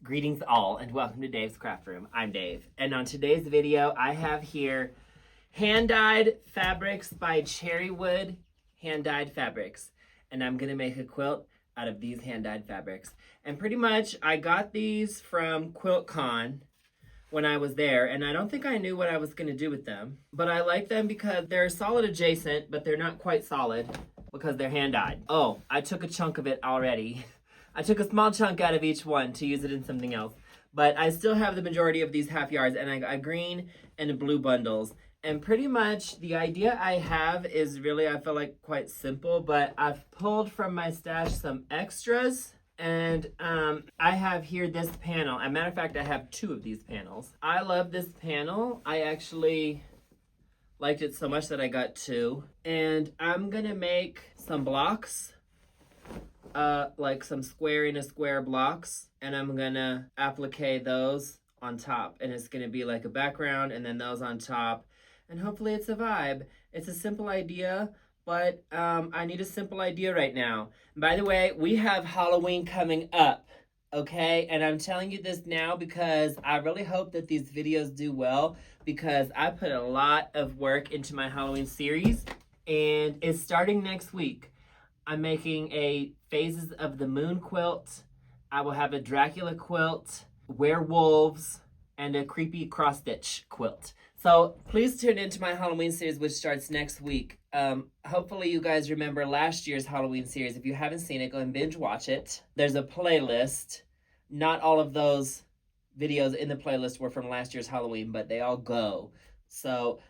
Greetings all and welcome to Dave's Craft Room. I'm Dave, and on today's video I have here hand-dyed fabrics by Cherrywood hand-dyed fabrics, and I'm gonna make a quilt out of these hand-dyed fabrics. And pretty much I got these from QuiltCon when I was there, and I don't think I knew what I was gonna do with them, but I like them because they're solid adjacent, but they're not quite solid because they're hand-dyed. Oh, I took a chunk of it already. I took a small chunk out of each one to use it in something else. But I still have the majority of these half yards, and I got green and blue bundles. And pretty much the idea I have is really, I feel like, quite simple, but I've pulled from my stash some extras. And I have here this panel. As a matter of fact, I have two of these panels. I love this panel. I actually liked it so much that I got two. And I'm gonna make some blocks. Like some square in a square blocks, and I'm gonna applique those on top, and it's gonna be like a background and then those on top, and hopefully it's a vibe. It's a simple idea, but I need a simple idea right now. By the way, we have Halloween coming up, okay? And I'm telling you this now because I really hope that these videos do well, because I put a lot of work into my Halloween series, and it's starting next week. I'm making a Phases of the Moon quilt. I will have a Dracula quilt, werewolves, and a creepy cross-stitch quilt. So please tune into my Halloween series, which starts next week. Hopefully you guys remember last year's Halloween series. If you haven't seen it, go and binge watch it. There's a playlist. Not all of those videos in the playlist were from last year's Halloween, but they all go. So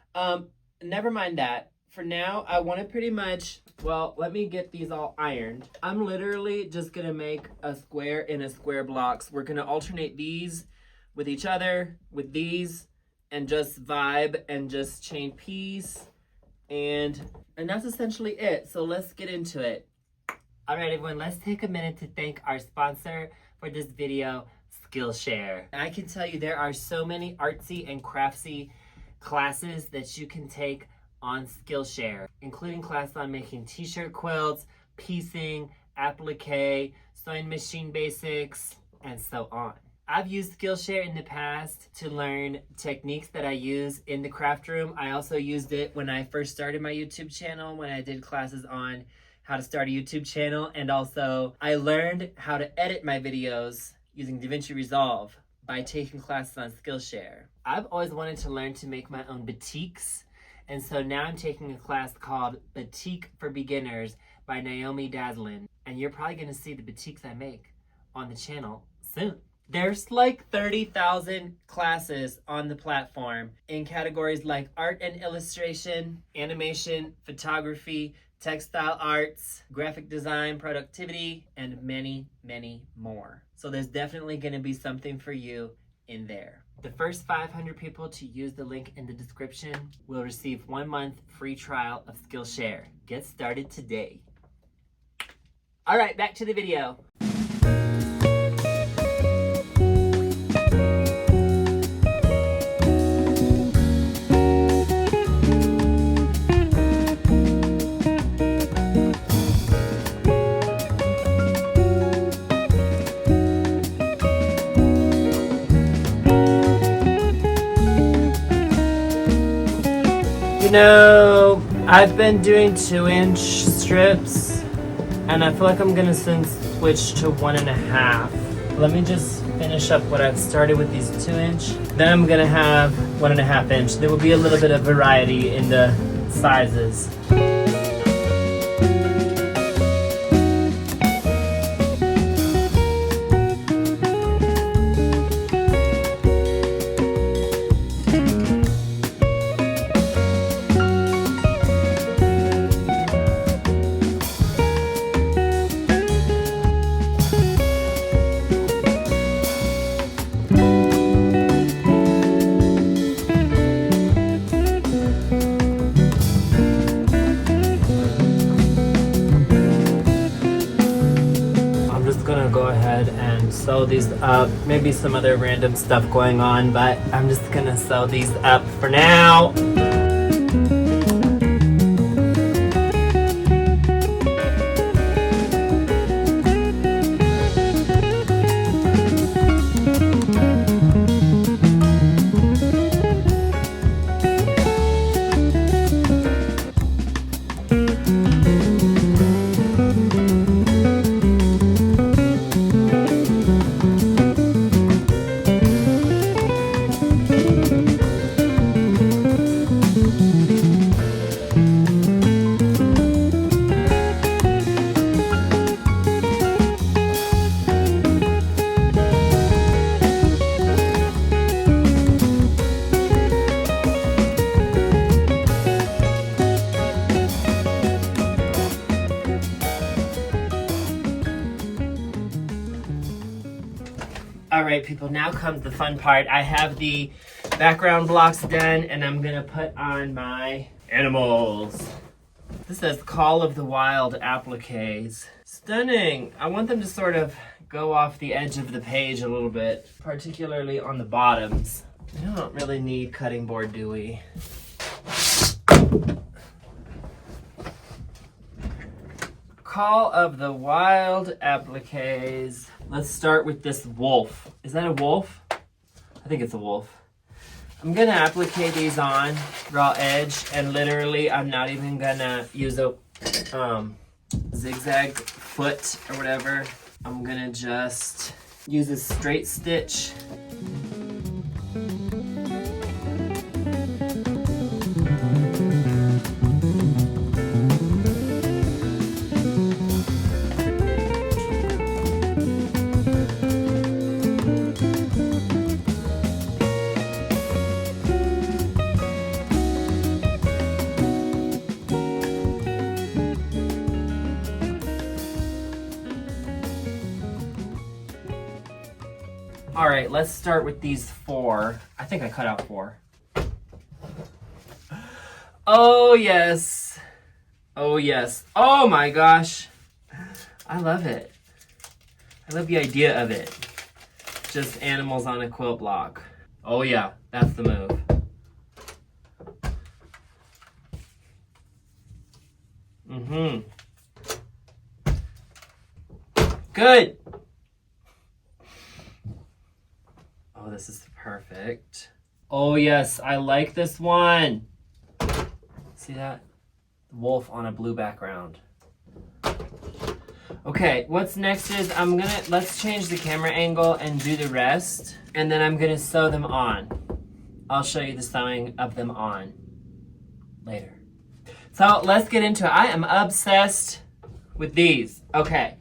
never mind that. For now, I want to pretty much, well, let me get these all ironed. I'm literally just going to make a square in a square blocks. We're going to alternate these with each other, with these, and just vibe and just chain piece. And that's essentially it. So let's get into it. All right, everyone, let's take a minute to thank our sponsor for this video, Skillshare. I can tell you there are so many artsy and craftsy classes that you can take on Skillshare, including classes on making t-shirt quilts, piecing, applique, sewing machine basics, and so on. I've used Skillshare in the past to learn techniques that I use in the craft room. I also used it when I first started my YouTube channel, when I did classes on how to start a YouTube channel, and also I learned how to edit my videos using DaVinci Resolve by taking classes on Skillshare. I've always wanted to learn to make my own batiks, and so now I'm taking a class called Batik for Beginners by Naomi Daslin. And you're probably going to see the batiks I make on the channel soon. There's like 30,000 classes on the platform in categories like art and illustration, animation, photography, textile arts, graphic design, productivity, and many, many more. So there's definitely going to be something for you in there. The first 500 people to use the link in the description will receive 1 month free trial of Skillshare. Get started today. All right, back to the video. No, I've been doing 2-inch strips, and I feel like I'm gonna soon switch to 1.5. Let me just finish up what I've started with these 2-inch. Then I'm gonna have 1.5 inch. There will be a little bit of variety in the sizes. Sew these up, maybe some other random stuff going on, but I'm just gonna sew these up for now. All right, people, now comes the fun part. I have the background blocks done, and I'm gonna put on my animals. This says Call of the Wild Appliques. Stunning. I want them to sort of go off the edge of the page a little bit, particularly on the bottoms. We don't really need cutting board, do we? Call of the Wild Appliques. Let's start with this wolf. Is that a wolf? I think it's a wolf. I'm gonna applique these on raw edge, and literally I'm not even gonna use a zigzag foot or whatever. I'm gonna just use a straight stitch. All right, let's start with these 4. I think I cut out 4. Oh, yes. Oh, yes. Oh, my gosh. I love it. I love the idea of it. Just animals on a quilt block. Oh, yeah, that's the move. Good. Oh, this is perfect. Oh, yes, I like this one. See that? The wolf on a blue background. Okay, what's next is let's change the camera angle and do the rest. And then I'm gonna sew them on. I'll show you the sewing of them on later. So let's get into it. I am obsessed with these. Okay.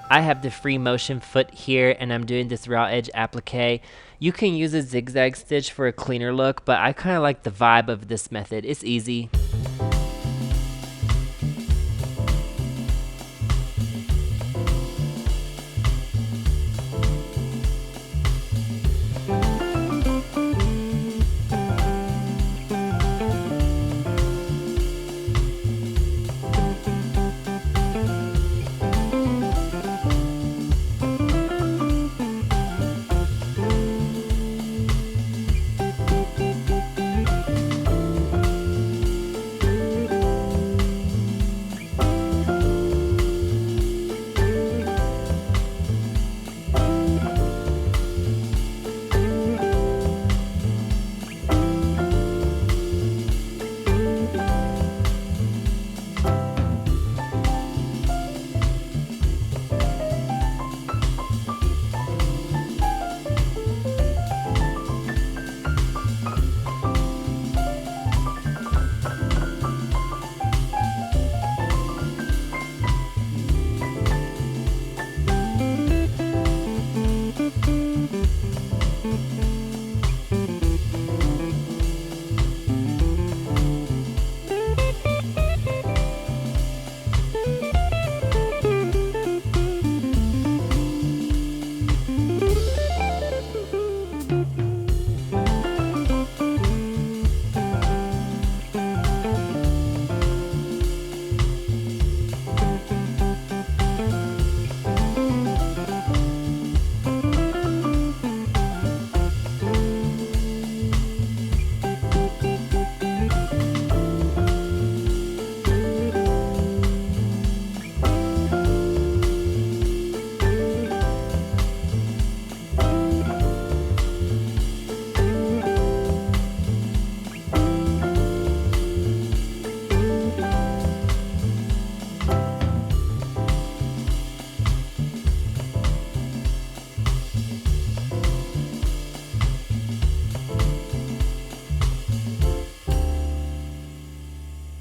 I have the free motion foot here, and I'm doing this raw edge applique. You can use a zigzag stitch for a cleaner look, but I kind of like the vibe of this method. It's easy.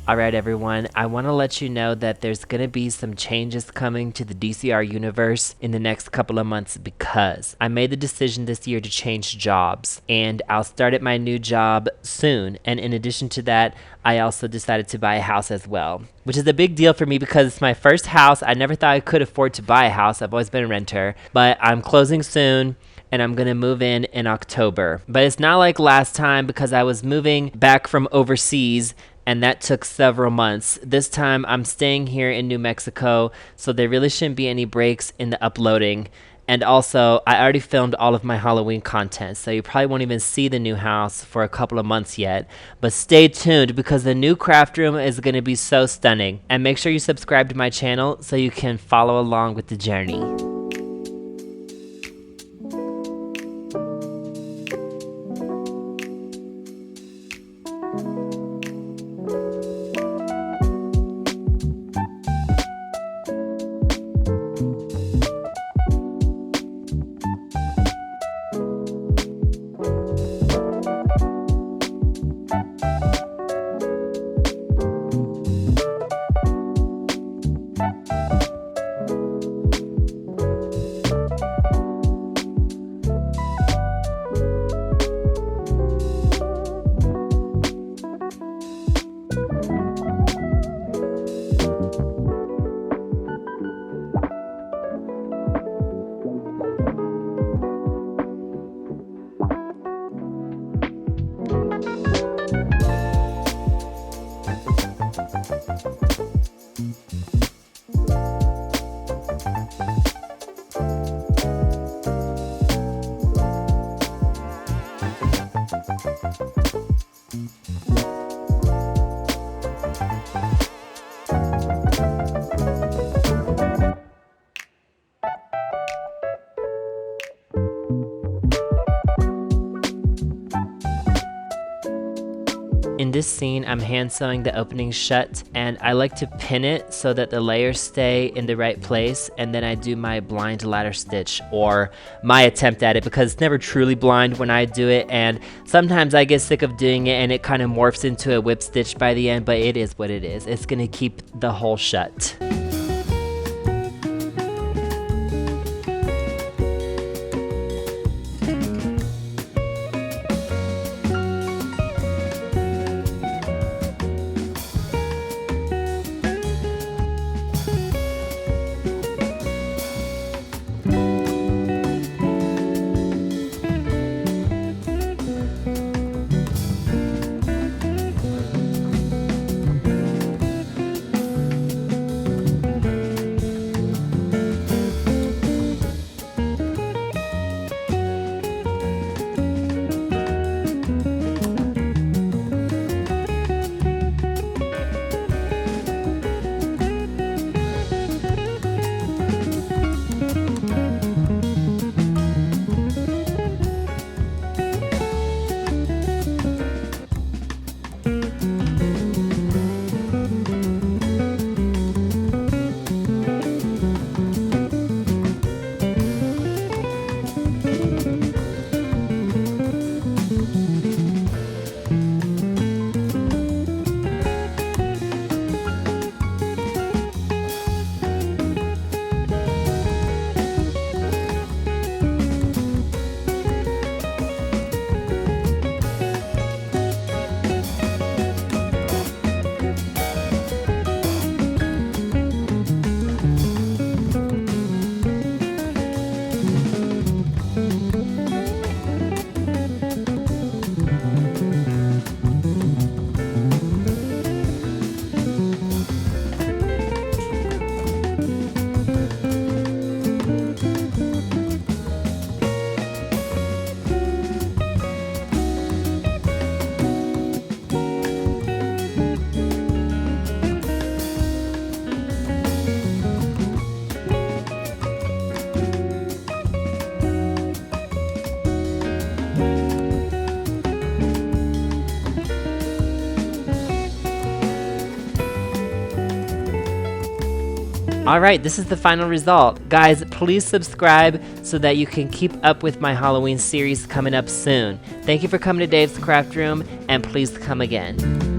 Alright everyone, I want to let you know that there's going to be some changes coming to the DCR universe in the next couple of months because I made the decision this year to change jobs, and I'll start at my new job soon. And in addition to that, I also decided to buy a house as well, which is a big deal for me because it's my first house. I never thought I could afford to buy a house. I've always been a renter, but I'm closing soon and I'm gonna move in October. But it's not like last time because I was moving back from overseas and that took several months. This time I'm staying here in New Mexico, so there really shouldn't be any breaks in the uploading. And also, I already filmed all of my Halloween content, so you probably won't even see the new house for a couple of months yet. But stay tuned because the new craft room is going to be so stunning. And make sure you subscribe to my channel so you can follow along with the journey. In this scene, I'm hand sewing the opening shut, and I like to pin it so that the layers stay in the right place, and then I do my blind ladder stitch, or my attempt at it, because it's never truly blind when I do it, and sometimes I get sick of doing it and it kind of morphs into a whip stitch by the end, but it is what it is. It's gonna keep the hole shut. Alright, this is the final result. Guys, please subscribe so that you can keep up with my Halloween series coming up soon. Thank you for coming to Dave's Craft Room, and please come again.